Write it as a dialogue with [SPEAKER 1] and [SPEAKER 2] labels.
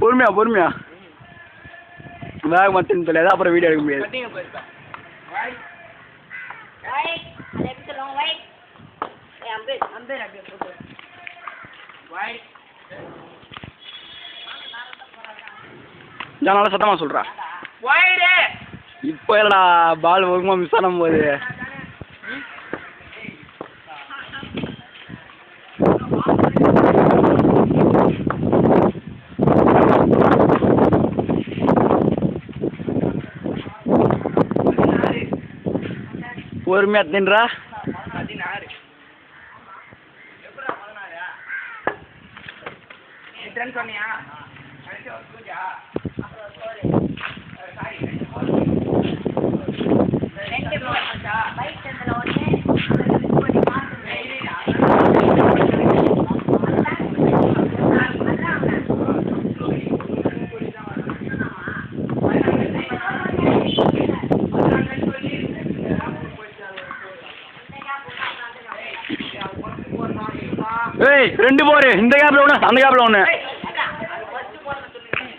[SPEAKER 1] பொறுமையா பொறுமையா வேக மாட்டேன்னு தெரியாது, அப்புறம் வீடியோ எடுக்க முடியாது. நல்லா சத்தமா சொல்றா. இப்போ இல்லடா, பால் ஒழுங்கமா மிஸ் ஆனும் போது பொறுமையா தின்றா. சொன்னியா ஏய் 2 போரு, இந்த கேப்ல ஒண்ணு அந்த கேப்ல ஒண்ணு.